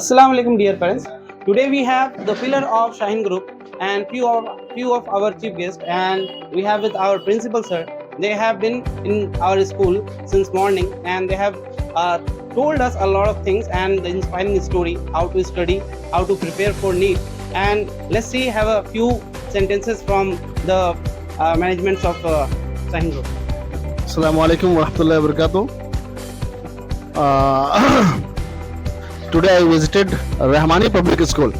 Assalamu alaikum dear parents. Today we have the pillar of Shaheen Group and few of our chief guests, and we have with our principal sir. They have been in our school since morning and they have told us a lot of things and the inspiring story, how to study, how to prepare for NEET. And let's see, have a few sentences from the management of Shaheen Group. Assalamu alaikum wa rahmatullahi wa barakatuh. Today I visited Rahmani Public School,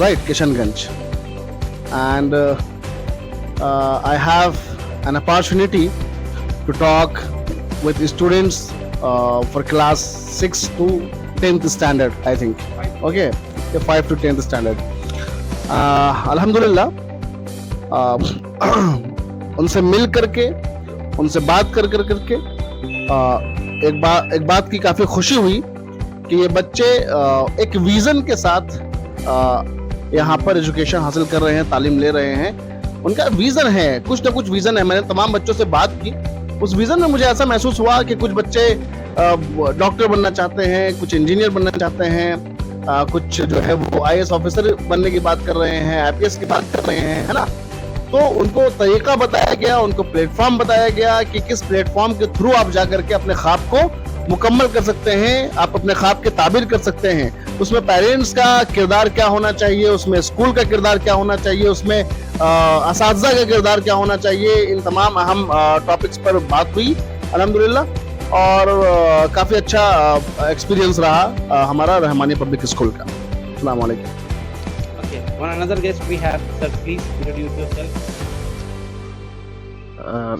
right, Kishanganj, and I have an opportunity to talk with students for class 6 to 10th standard, I think. Okay, 5 to 10th standard. Alhamdulillah, उनसे मिल करके, उनसे बात करके एक बात की काफ़ी खुशी हुई कि ये बच्चे एक विज़न के साथ यहाँ पर एजुकेशन हासिल कर रहे हैं, तालीम ले रहे हैं। उनका विज़न है, कुछ ना कुछ विज़न है। मैंने तमाम बच्चों से बात की, उस विज़न में मुझे ऐसा महसूस हुआ कि कुछ बच्चे डॉक्टर बनना चाहते हैं, कुछ इंजीनियर बनना चाहते हैं, कुछ जो है वो IAS ऑफिसर बनने की बात कर रहे हैं, IPS की बात कर रहे हैं, है ना। तो उनको तरीका बताया गया, उनको प्लेटफॉर्म बताया गया कि किस प्लेटफॉर्म के थ्रू आप जाकर के अपने ख्वाब को मुकम्मल कर सकते हैं, आप अपने ख्वाब के ताबीर कर सकते हैं। उसमें पेरेंट्स का किरदार क्या होना चाहिए, उसमें स्कूल का किरदार क्या होना चाहिए, उसमें असातिज़ा का किरदार क्या होना चाहिए, इन तमाम अहम टॉपिक्स पर बात हुई अल्हम्दुलिल्लाह। और काफ़ी अच्छा एक्सपीरियंस रहा हमारा रहमानी पब्लिक स्कूल का। अस्सलाम वालेकुम। Okay, one another guest we have, sir, please introduce yourself.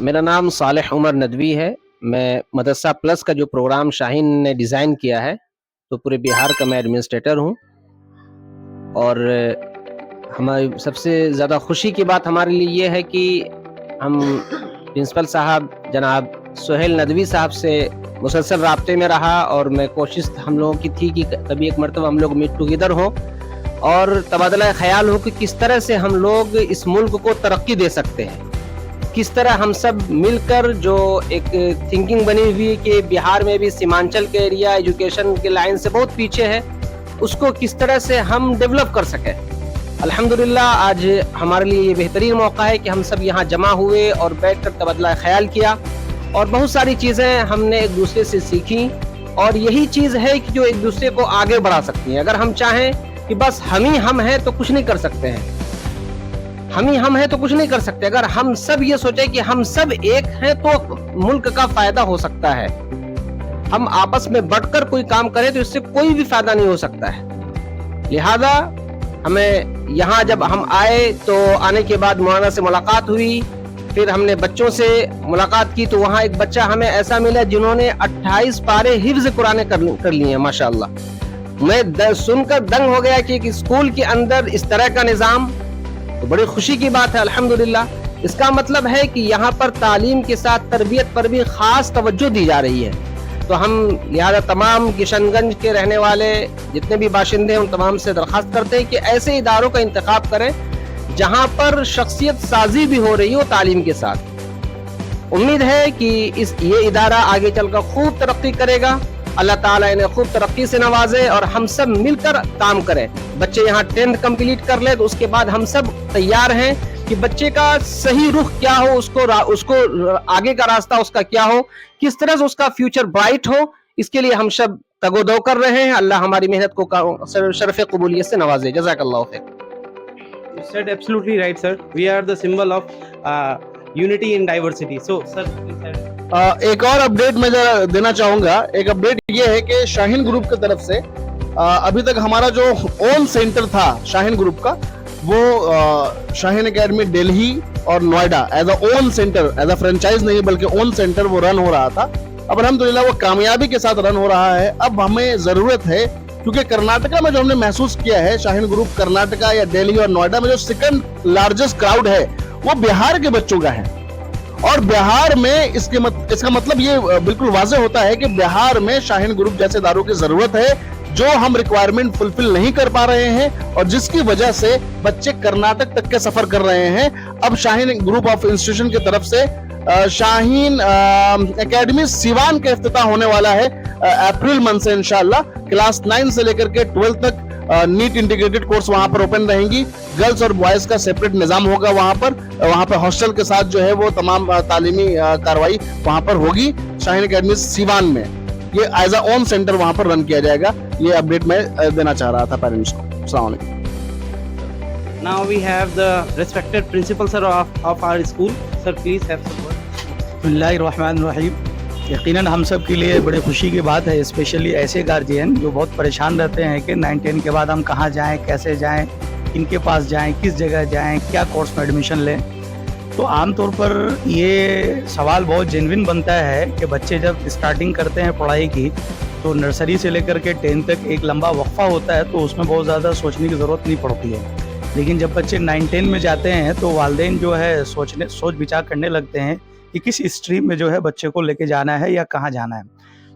मेरा नाम सालेह उमर नदवी है। मैं मदरसा प्लस का जो प्रोग्राम शाहीन ने डिज़ाइन किया है, तो पूरे बिहार का मैं एडमिनिस्ट्रेटर हूँ। और हमारी सबसे ज़्यादा खुशी की बात हमारे लिए ये है कि हम प्रिंसिपल साहब जनाब सोहेल नदवी साहब से मुसलसल राब्ते में रहा, और मैं कोशिश हम लोगों की थी कि कभी एक मरतबा हम लोग मीट टुगेदर हों और तबादला ख्याल हो कि किस तरह से हम लोग इस मुल्क को तरक्की दे सकते हैं, किस तरह हम सब मिलकर जो एक थिंकिंग बनी हुई है कि बिहार में भी सीमांचल के एरिया एजुकेशन के लाइन से बहुत पीछे है, उसको किस तरह से हम डेवलप कर सकें। अल्हम्दुलिल्लाह आज हमारे लिए ये बेहतरीन मौका है कि हम सब यहाँ जमा हुए और बैठकर तबादला ख्याल किया, और बहुत सारी चीज़ें हमने एक दूसरे से सीखी, और यही चीज़ है कि जो एक दूसरे को आगे बढ़ा सकती है। अगर हम चाहें कि बस हम ही हम हैं तो कुछ नहीं कर सकते हैं, हम ही हम हैं तो कुछ नहीं कर सकते। अगर हम सब ये सोचे कि हम सब एक हैं तो मुल्क का फायदा हो सकता है। हम आपस में बढ़कर कोई काम करें तो इससे कोई भी फायदा नहीं हो सकता है। लिहाजा हमें यहाँ जब हम आए तो आने के बाद मौलाना से मुलाकात हुई, फिर हमने बच्चों से मुलाकात की, तो वहाँ एक बच्चा हमें ऐसा मिला जिन्होंने 28 पारे हिफ्ज़ कुरान कर लिए हैं माशाअल्लाह। मैं सुनकर दंग हो गया कि एक स्कूल के अंदर इस तरह का निज़ाम, तो बड़ी खुशी की बात है अल्हम्दुलिल्लाह। इसका मतलब है कि यहाँ पर तालीम के साथ तरबियत पर भी ख़ास तवज्जो दी जा रही है। तो हम लिहाजा तमाम किशनगंज के रहने वाले जितने भी बाशिंदे हैं उन तमाम से दरख्वास्त करते हैं कि ऐसे इदारों का इंतखाब करें जहाँ पर शख्सियत साजी भी हो रही हो तालीम के साथ। उम्मीद है कि ये इदारा आगे चलकर खूब तरक्की करेगा, अल्लाह ताला इन्हें खूब तरक्की से नवाजे और हम सब मिलकर काम करें। बच्चे यहाँ 10th कंप्लीट कर ले तो उसके बाद हम सब तैयार हैं कि बच्चे का सही रुख क्या हो, उसको आगे का रास्ता उसका क्या हो, किस तरह से उसका फ्यूचर ब्राइट हो, इसके लिए हम सब तगोदो कर रहे हैं। अल्लाह हमारी मेहनत को शरफ़ कबूलियत से नवाजे। जज़ाकल्लाहु खैर। You said absolutely right, sir. We are the symbol of unity in diversity. So, sir, please add. एक और अपडेट मैं जरा देना चाहूँगा। एक अपडेट ये है कि शाहीन ग्रुप की तरफ से अभी तक हमारा जो ओन सेंटर था शाहीन ग्रुप का, वो शाहीन एकेडमी दिल्ली और Noida as a own centre, as a franchise नहीं बल्कि ओन सेंटर वो रन हो रहा था। अब अल्हम्दुलिल्लाह वो कामयाबी के साथ रन हो रहा है। अब हमें ज़रूरत है, क्योंकि कर्नाटका में जो हमने महसूस किया है, शाहीन ग्रुप कर्नाटका या दिल्ली और नोएडा में जो सेकंड लार्जेस्ट क्राउड है वो बिहार के बच्चों का है। और बिहार में इसका मतलब ये बिल्कुल वाज़ेह होता है कि बिहार में शाहीन ग्रुप जैसे इदारों की ज़रूरत है जो हम रिक्वायरमेंट फुलफिल नहीं कर पा रहे हैं, और जिसकी वजह से बच्चे कर्नाटक तक के सफ़र कर रहे हैं। अब शाहीन ग्रुप ऑफ इंस्टीट्यूशन की तरफ से शाहीन एकेडमी सिवान का इफ्तिताह होने वाला है अप्रैल मंथ से इंशाल्लाह। क्लास 9 से लेकर के 12 तक नीट इंटीग्रेटेड कोर्स वहां पर ओपन रहेंगी। गर्ल्स और बॉयज का सेपरेट निजाम होगा वहां पर हॉस्टल के साथ जो है वो तमाम तालीमी कार्रवाई वहां पर होगी। शाहीन एकेडमी सिवान में ये एज अ ओन सेंटर वहां पर रन किया जाएगा। ये अपडेट मैं देना चाह रहा था पेरेंट्स को। अस्सलाम वालेकुम। Now we have the respected principal sir of our school. Sir, please have some words. बिस्मिल्लाहिर्रहमानिर्रहीम। यकीनन हम सब के लिए बड़ी खुशी की बात है, स्पेशली ऐसे गार्जियन जो बहुत परेशान रहते हैं कि 9-10 के बाद हम कहाँ जाएं, कैसे जाएं, किनके पास जाएं, किस जगह जाएं, क्या कोर्स में एडमिशन लें। तो आमतौर पर ये सवाल बहुत जेन्युइन बनता है कि बच्चे जब स्टार्टिंग करते हैं पढ़ाई की तो नर्सरी से लेकर के 10 तक एक लंबा वक्फा होता है, तो उसमें बहुत ज़्यादा सोचने की ज़रूरत नहीं पड़ती है। लेकिन जब बच्चे 9-10 में जाते हैं तो वालिदैन जो है सोच विचार करने लगते हैं कि किस स्ट्रीम में जो है बच्चे को लेके जाना है या कहाँ जाना है।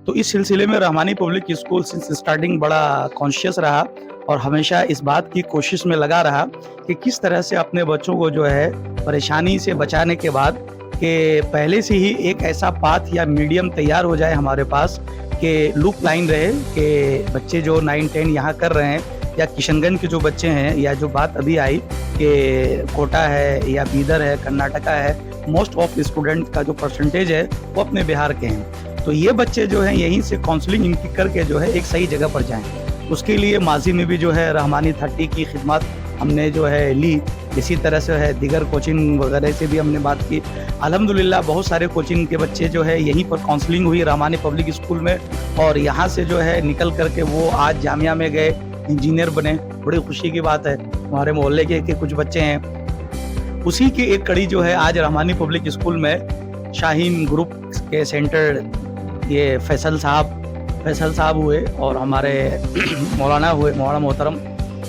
तो इस सिलसिले में Rahmani public school since starting बड़ा कॉन्शियस रहा और हमेशा इस बात की कोशिश में लगा रहा कि किस तरह से अपने बच्चों को जो है परेशानी से बचाने के बाद कि पहले से ही एक ऐसा पाथ या मीडियम तैयार हो जाए हमारे पास कि लूप लाइन रहे कि बच्चे जो 9-10 यहाँ कर रहे हैं या किशनगंज के जो बच्चे हैं या जो बात अभी आई कि कोटा है या बीदर है, कर्नाटका है, मोस्ट ऑफ स्टूडेंट का जो परसेंटेज है वो अपने बिहार के हैं। तो ये बच्चे जो हैं यहीं से काउंसलिंग इनकी करके जो है एक सही जगह पर जाएं। उसके लिए माजी में भी जो है रहमानी 30 की खिदमत हमने जो है ली, इसी तरह से है दीगर कोचिंग वगैरह से भी हमने बात की। अल्हम्दुलिल्लाह बहुत सारे कोचिंग के बच्चे जो है यहीं पर काउंसलिंग हुई रहमानी पब्लिक स्कूल में और यहाँ से जो है निकल करके वो आज जामिया में गए, इंजीनियर बने। बड़ी खुशी की बात है। हमारे मोहल्ले के कुछ बच्चे हैं, उसी की एक कड़ी जो है आज रहमानी पब्लिक स्कूल में शाहीन ग्रुप के सेंटर ये फैसल साहब हुए और हमारे मौलाना मोहतरम।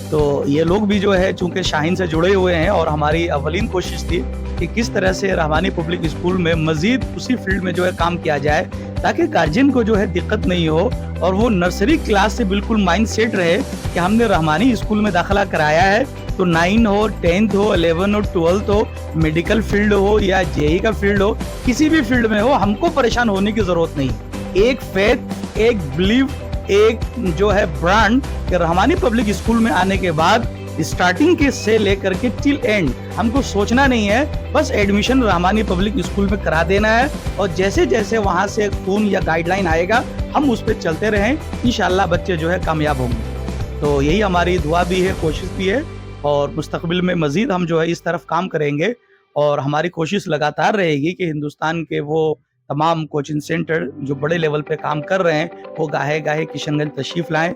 तो ये लोग भी जो है चूँकि शाहीन से जुड़े हुए हैं और हमारी अवलीन कोशिश थी कि किस तरह से रहमानी पब्लिक स्कूल में मज़ीद उसी फील्ड में जो है काम किया जाए ताकि गार्जियन को जो है दिक्कत नहीं हो और वो नर्सरी क्लास से बिल्कुल माइंड सेट रहे कि हमने रहमानी स्कूल में दाखिला कराया है तो 9 हो, 10th हो, 11 हो, 12th हो, मेडिकल फील्ड हो या जेई का फील्ड हो, किसी भी फील्ड में हो, हमको परेशान होने की ज़रूरत नहीं। एक फेथ, एक बिलीव, एक जो है ब्रांड कि रहमानी पब्लिक स्कूल में आने के बाद स्टार्टिंग के से लेकर के टिल एंड हमको सोचना नहीं है, बस एडमिशन रहमानी पब्लिक स्कूल में करा देना है और जैसे जैसे वहाँ से खून या गाइडलाइन आएगा हम उस पर चलते रहें, इंशाल्लाह बच्चे जो है कामयाब होंगे। तो यही हमारी दुआ भी है, कोशिश भी है और मुस्तकबिल में मज़ीद हम जो है इस तरफ काम करेंगे और हमारी कोशिश लगातार रहेगी कि हिंदुस्तान के वो तमाम कोचिंग सेंटर जो बड़े लेवल पे काम कर रहे हैं वो गाहे गाहे किशनगंज तशरीफ़ लाएं,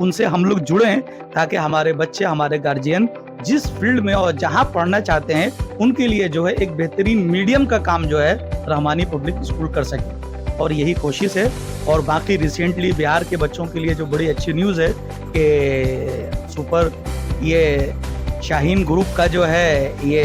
उनसे हम लोग जुड़ें ताकि हमारे बच्चे, हमारे गार्जियन जिस फील्ड में और जहां पढ़ना चाहते हैं उनके लिए जो है एक बेहतरीन मीडियम का काम जो है रहमानी पब्लिक स्कूल कर सके और यही कोशिश है। और बाकी रिसेंटली बिहार के बच्चों के लिए जो बड़ी अच्छी न्यूज़ है कि सुपर ये शाहीन ग्रुप का जो है ये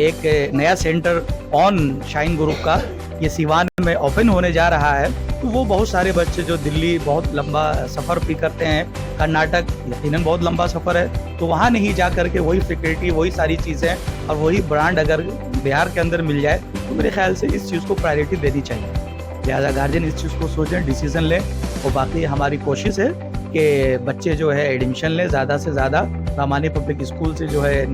एक नया सेंटर ऑन शाहीन ग्रुप का ये सिवान में ओपन होने जा रहा है। तो वो बहुत सारे बच्चे जो दिल्ली बहुत लंबा सफ़र भी करते हैं, कर्नाटक यकीनन बहुत लंबा सफ़र है, तो वहाँ नहीं जा कर के वही फैकल्टी, वही सारी चीज़ें और वही ब्रांड अगर बिहार के अंदर मिल जाए तो मेरे ख्याल से इस चीज़ को प्रायोरिटी देनी चाहिए। लिहाजा गार्जियन इस चीज़ को सोचें, डिसीज़न लें और बाकी हमारी कोशिश है कि बच्चे जो है एडमिशन लें ज़्यादा से ज़्यादा रहमानी पब्लिक स्कूल से जो है